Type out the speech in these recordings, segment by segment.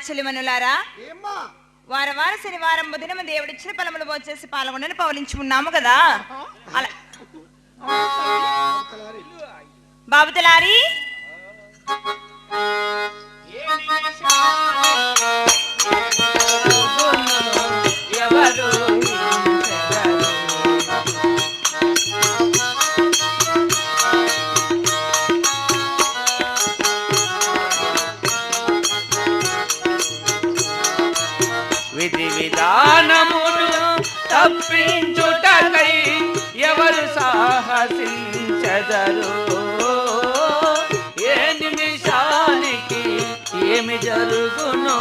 చెలిమనులారా, వారం శనివారం ఉదయం దేవుడిచ్చిన ఫలములు వచ్చేసి పాల్గొనని పౌలించుకున్నాము కదా. అలా బాబు తెలారి విధి విధానమును తప్పించుటకై ఎవరు సాహసించదరు? ఏ నిమిషానికి ఏమి జరుగునో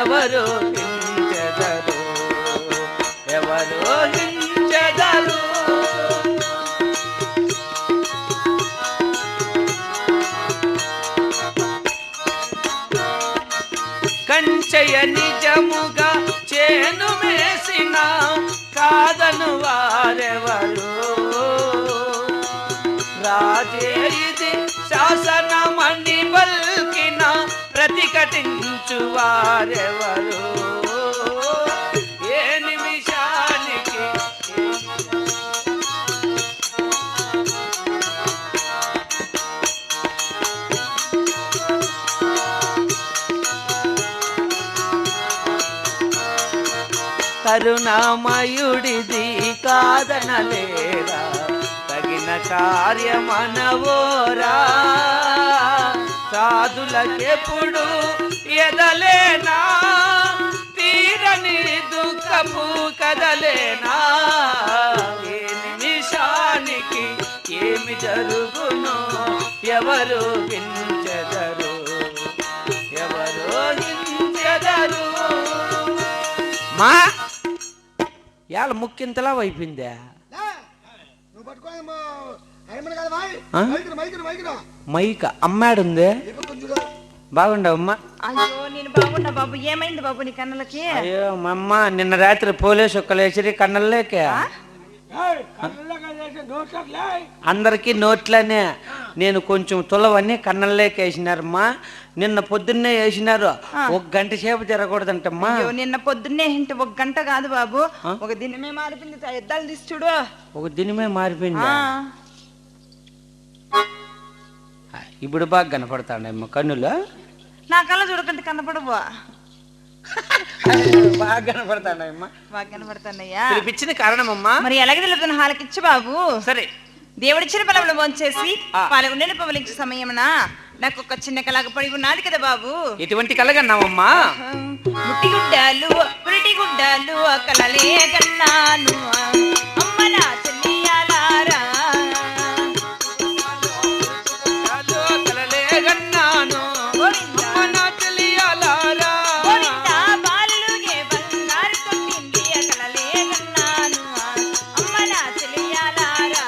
ఎవరు హించెదరు? ఎవరు హించెదరు? కంచెయ నిజముగా చేను మేసిన కాదను వారెవరు? రాజే ఇది శాసనమని పల్కిన ప్రతిఘటించు వారెవరు? ఏ నిమిషానికి కరుణామయుడిది కాదనలేరా? తగిన కార్యమనవోరా? సాధులకెప్పుడు ఎదలేనా? తీరని దుఃఖపు కదలేనా? ఏ నిమిషానికి ఏమి జరుగునో ఎవరు హించెదరు? ఎవరు హించెదరు? మా ఇవాళ ముక్కింతలా అయిపోయిందా? మైక అమ్మాడుంది. బాగుండవమ్మా? అయ్యో నేను బాగున్నా బాబు. ఏమైంది బాబు నీ కన్నులకి? అయ్యో మా అమ్మ నిన్న రాత్రి పోలీసు ఒక్కలేసి కన్నులేకే అందరికి నోట్లనే. నేను కొంచెం తులవన్నీ కన్నల్లోకి వేసినారమ్మా. నిన్న పొద్దున్నే వేసినారు. ఒక గంట సేపు తిరగకూడదంటమ్మా. నిన్న పొద్దున్నే ఏంటి? ఒక గంట కాదు బాబు, ఒక దినమే మారిపోయింది. ఎద్దాలు తీసి చూడు. ఒక దినమే మారిపోయింది. ఇప్పుడు బాగా కనపడతాడమ్మా కన్నులు. నా కళ్ళ చూడకంటే కనపడవు. బాగా కనపడతాడమ్మా. బాగా కనపడతానయ్యా. పిలిపించిన కారణమమ్మా మరి ఎలాగ తెలుపుతున్న హాలకిచ్చు బాబు. సరే దేవుడిచ్చిన పొలంలో భోంచేసి పాల్గొండని పవలించే సమయమున నాకు ఒక చిన్న కళగ పడి ఉన్నది కదా బాబు. ఎటువంటి కలగన్నావమ్మా? ముట్టి గుడ్డాలు పురిటి గుడ్డాలు కలలే కన్నాను అమ్మ నా చెల్లియాలారా. కలలే కన్నాను అమ్మ నా చెల్లియాలారా. బాలుగే బంగారు తొట్టింది కలలే కన్నాను అమ్మ నా చెల్లియాలారా.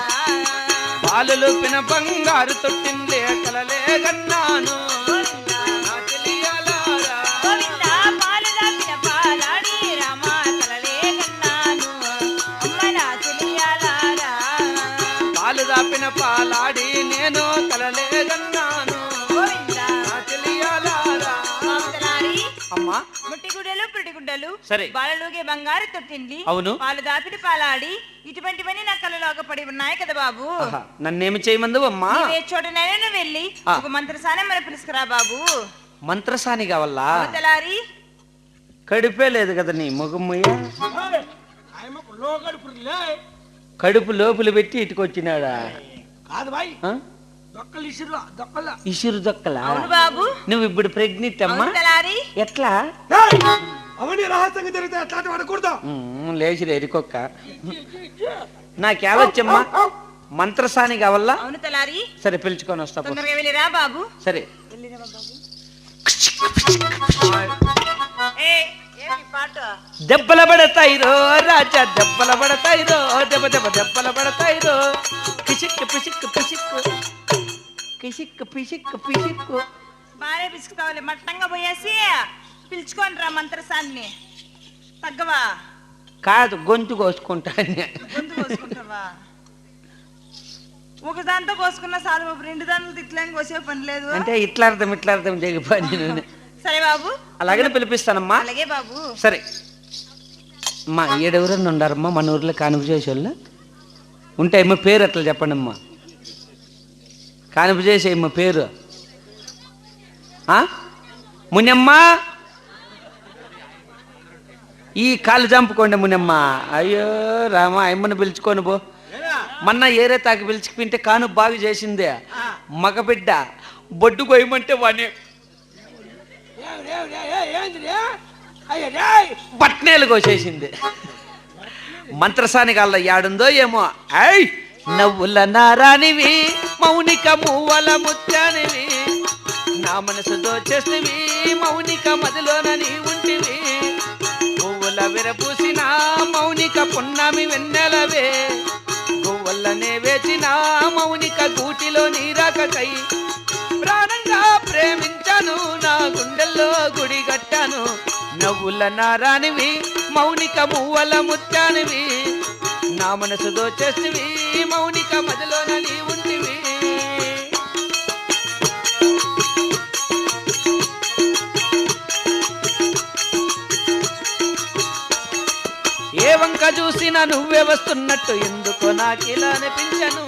బాలులు పిన బంగారు తొట్టింది కలలే కన్నాను. పాలు దాపిన పాలాడి నేను కలలే కన్నాను. అమ్మా ముట్టి గుడ్డలు పుట్టి గుడ్డలు సరే బాలలుగే బంగారు తొట్టింది. అవును. పాలు దాపిడి పాలాడి ఇటువంటివన్నీ నా కళ్ళలోగా పడి ఉన్నాయి కదా బాబు. నన్నేమి చేయమందు అమ్మా? ఏ చోటనైనా వెళ్ళి ఒక మంత్రసాని మన పిలుసుకురా బాబు. మంత్రసాని కావాలా? తెలారి కడుపే లేదు కదా నీ మొగమ్మయ్య. కడుపు లోపల పెట్టి ఇటుకొచ్చినాడా? ఇసురు దొక్కలా? బాబు నువ్వు ఇప్పుడు ప్రెగ్నెంట్ అమ్మా? ఎట్లా లేచి ఎరికొక్క నాకేవచ్చమ్మా? మంత్రసాని కావాలా? సరే పిలుచుకొని వస్తా. బాబు సరే దెబ్బల పడతాయి రో రాజా, దెబ్బల పడతాయి రో, దెబ్బల దెబ్బ దెబ్బ దెబ్బలు పడతాయిరో పిసిక్కు పిసిక్కు పిసిక్కు పిసిక్కు పిసిక్కు పిసిక్కు. బాగానే పిసుకుతావులే, మట్టంగా పోయేసి పిలుచుకొని రా మంత్రసాన్ని. తగ్గవా? కాదు, గొంతు కోసుకుంటా. గొంతు కోసుకుంటావా? ఒక దాంతో కోసుకున్నా చాలు బాబు, 2 దాంట్లో ఇట్లా కోసే పని లేదు. అంటే ఇట్లా అర్థం జగిపోయి. సరే బాబు, అలాగనే పిలిపిస్తానమ్మా. అలాగే బాబు. సరే అమ్మా, ఏడెవరన్నా ఉండారమ్మా మన ఊర్లో కానుపు చేసే వాళ్ళు ఉంటే అమ్మ పేరు అట్లా చెప్పండి అమ్మా. కానుపు చేసే అమ్మ పేరు మునియమ్మ. ఈ కాలు చంపుకోండి మునియమ్మ. అయ్యో రామ, అమ్మని పిలుచుకొని పో. మొన్న ఏరే తాకి పిలిచిపోయింటే కాను బాగా చేసిందే. మగబిడ్డ బొడ్డు కొయ్యమంటే వాణి బట్నేలు కోసేసింది. మంత్రసాని కాళ్ళ యాడుందో ఏమో. ఐ నవ్వుల నారానివి, మౌనిక మూవల ముత్యానివి, నా మనసు దోచేstiవి, మౌనిక మదిలోన నీ ఉంటివి, పువ్వుల విరపూసిన మౌనిక పున్నమి వెన్నెలవే, పువ్వులనే వేచిన మౌనిక గూటిలో నీరాకకై ప్రాణంగా ప్రేమించాను, నా గుండెల్లో గుడి కట్టాను. నవ్వుల నారానివి, మౌనిక మూవల ముత్యానివి, నా మనసు దోచేstiవి, మౌనిక మదిలోన నీ ఉంటివి. ఏ వంక చూసినా నువ్వే వస్తున్నట్టు ఎందుకో నాకిలా అనిపించను.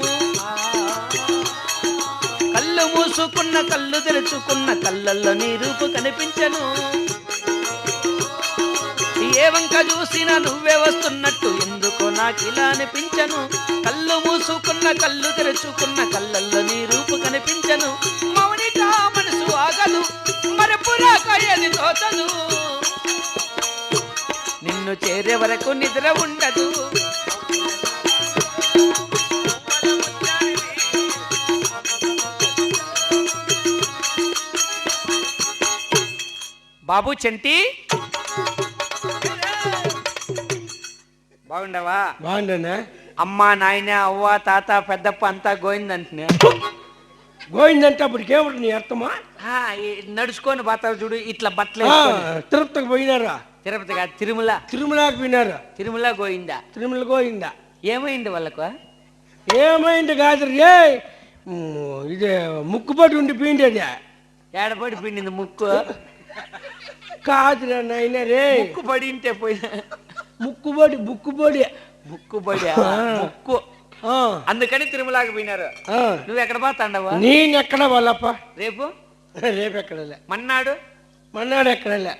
కళ్ళు మూసుకున్న కళ్ళు తెరుచుకున్న కళ్ళల్లో నీ రూపు కనిపించను. ఏ వంక చూసినా నువ్వే వస్తున్నట్టు ఎందుకో నాకిలా అనిపించను. కళ్ళు మూసుకున్న కళ్ళు తెరుచుకున్న కళ్ళల్లో నీ రూపు కనిపించను. మౌనిక మనసు ఆగదు, మరపురాక ఏది తోచదు, నిన్ను చేరే వరకు నిద్ర ఉండదు. బాబు చంటి, బాగుండవా? బాగుండనా? అమ్మ నాయన అవ్వ తాత పెద్దప్ప అంతా గోయిందంటున్నా. గోయిందంటే అప్పటికేమిటి నీ అర్థమా? నడుచుకొని పోతావు చూడు, ఇట్లా బట్టలు తిరుపతికి పోయినారా? తిరుపతి కాదు, తిరుమల. తిరుమలకి పోయినారా? తిరుమల గోయిందా? తిరుమల గోయిందా? ఏమైంది వాళ్ళకు? ఏమైంది కాదు రే, ఇదే ముక్కుపడి ఉండి పోయిండేది. ఏడపడి పిండింది ముక్కు? కాదురా నాయన రే, ముక్కు పడి ఉంటే పోయినా. ముక్కుబడి బుక్కుబడి ముక్కుబడి ముక్కు, అందుకని తిరుమలకి పోయినారు. నువ్వు ఎక్కడ పోతాండవా? నేను ఎక్కడ వాళ్ళప్ప. రేపు రేపు ఎక్కడలే. మన్నాడు ఎక్కడలే.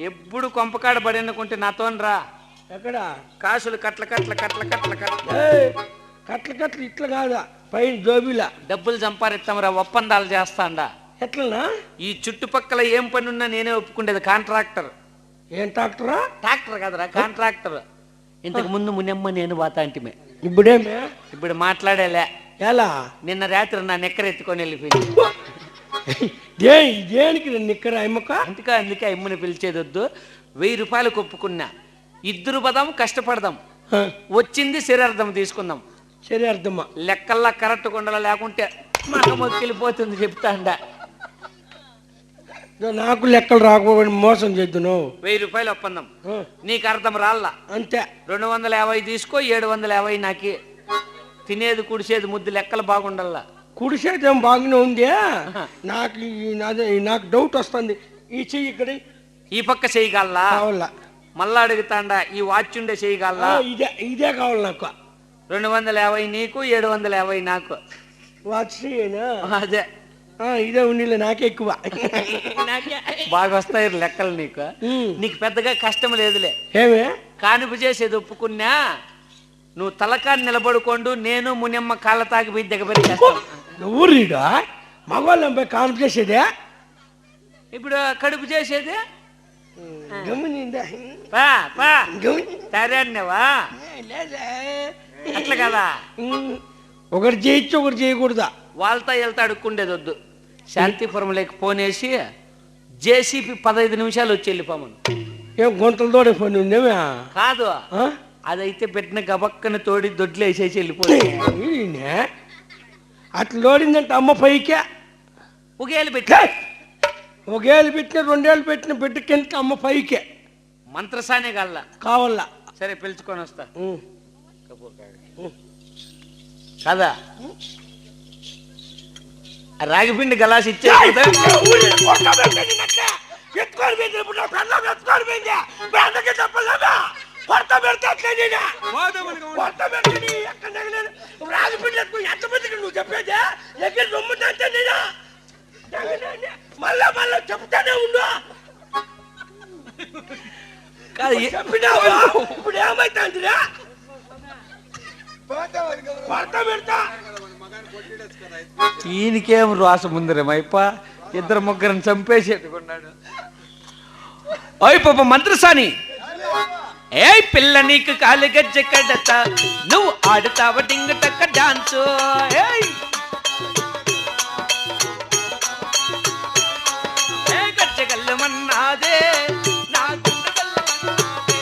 ఎప్పుడు కొంపకాడ పడి అనుకుంటే నాతో రా. ఎక్కడ? కాసులు కట్ల కట్ల కట్ల కట్ల కట్ల కట్ల కట్ల ఇట్లా కాదా, పైన జోబీలా డబ్బులు సంపాదిస్తాంరా, ఒప్పందాలు చేస్తాండా. ఎట్లనా? ఈ చుట్టుపక్కల ఏం పని ఉన్నా నేనే ఒప్పుకుండేది. కాంట్రాక్టర్. ఏం ట్రాక్టరా? ట్రాక్టర్ కదరా, కాంట్రాక్టర్. ఇంతకు ముందు మునియమ్మ నేను పోతా అంటిమే. ఇప్పుడేమే? ఇప్పుడు మాట్లాడేలే. ఎలా? నిన్న రాత్రి నా నెక్కర ఎత్తుకొని వెళ్ళిపోయింది. దేనికి నిక్కర అమ్మక? అందుకే అమ్మని పిలిచేది వద్దు. 1000 రూపాయలకు ఒప్పుకున్నా. ఇద్దరు పదాం, కష్టపడదాం, వచ్చింది శరీరార్థం తీసుకుందాం. శరీరార్థమా? లెక్కల్లా కరెక్ట్ కొండలా, లేకుంటే మన మొక్కిలిపోతుంది చెప్తాండా. నాకు లెక్కలు రాకపోయి మోసం చేద్దును. 1000 రూపాయలు ఒప్పందం. నీకు అర్థం రాళ్ళ అంతే. 250 తీసుకో, 750 నాకి. తినేది కుడిసేది ముద్దు లెక్కలు బాగుండల్లా. కుడిసేది ఏం బాగానే ఉంది. నాకు డౌట్ వస్తుంది. ఈ చెయ్యి ఇక్కడ ఈ పక్క చేయగలలా? కావాలా? మళ్ళా అడుగుతాండా, ఈ వాచ్ ఉండే చేయగలలా? ఇదే కావాలి నాకు. 250 నీకు, 750 నాకు. వాచ్ చెయ్యనా? అదే ఇదే ఉండిలే, నాకే ఎక్కువ. బాగా వస్తాయి లెక్కలు నీకు. నీకు పెద్దగా కష్టం లేదులే. ఏమే? కానుపు చేసేది ఒప్పుకున్నా. నువ్వు తలకాన్ని నిలబడుకోండు, నేను మునియమ్మ కాళ్ళ తాగిపోయి దిగబెట్టేస్తాను. ఊరిడా మగవాళ్ళం పోయి కానుపు చేసేదే? ఇప్పుడు కడుపు చేసేది తయారన్నావా? అట్లా కదా, ఒకటి చేయొచ్చు ఒకటి చేయకూడదా? వాళ్ళతో వెళ్తా అడుక్కుండేది వద్దు. శాంతిపురంలోకి పోనేసి జేసీపీ 15 నిమిషాలు వచ్చి వెళ్ళిపోమను. ఏం గుంతలు తోడే పని ఉందేమే? కాదు, అదైతే పెట్టిన గబక్కన తోడి దొడ్లు వేసేసి వెళ్ళిపోతుంది. ఈయనే అట్లా లోడిందంటే అమ్మ పైకే ఒకేళ్ళు పెట్టి ఒకేళ్ళు పెట్టిన 2 ఏళ్ళు పెట్టిన బిడ్డ కిందకి అమ్మ పైకే మంత్రసానే కల్లా కావాలా. సరే పిలుచుకొని వస్తా కదా. రాగిపిండి గలాస్ ఇచ్చే నువ్వు చెప్పేది ఎక్కడ రొమ్ముంటే మళ్ళా మళ్ళా చెప్తానే ఉండు. చెప్పినావా ఇప్పుడు ఏమైతుందిరా? ఈయనకేం రాసం ఉందిరే మైప, 2-3 చంపేసేట్టుకున్నాడు. ఓయ్ పాప మంత్రసాని, ఏ పిల్ల నీకు కాలి గజ్జె కడతా, నువ్వు ఆడుతావ డింగ టక్క డాన్స్. ఏ గజ్జె గల్లమన్నాదే నా గుండె గల్లమన్నాదే.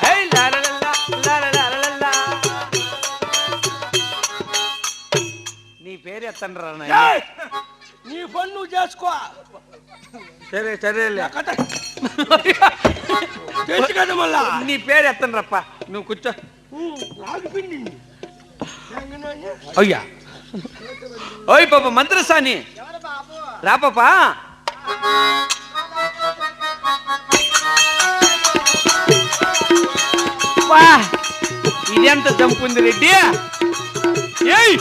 ఏయ్ లాలలల్లా లాలలల్లా. నీ పేరు ఎత్తండ్రా నాయనా. నీ పని నువ్వు చేసుకో. సరే సరేలే తెలుసు కదా మళ్ళా. నీ పేరు ఎత్తండి రప్ప, నువ్వు కూర్చో. రాగిపిండి అయ్యా ఓయ్ పాప మంత్రసాని రా పాపా. ఇదెంత జంపుంది రెడ్డి. ఏయ్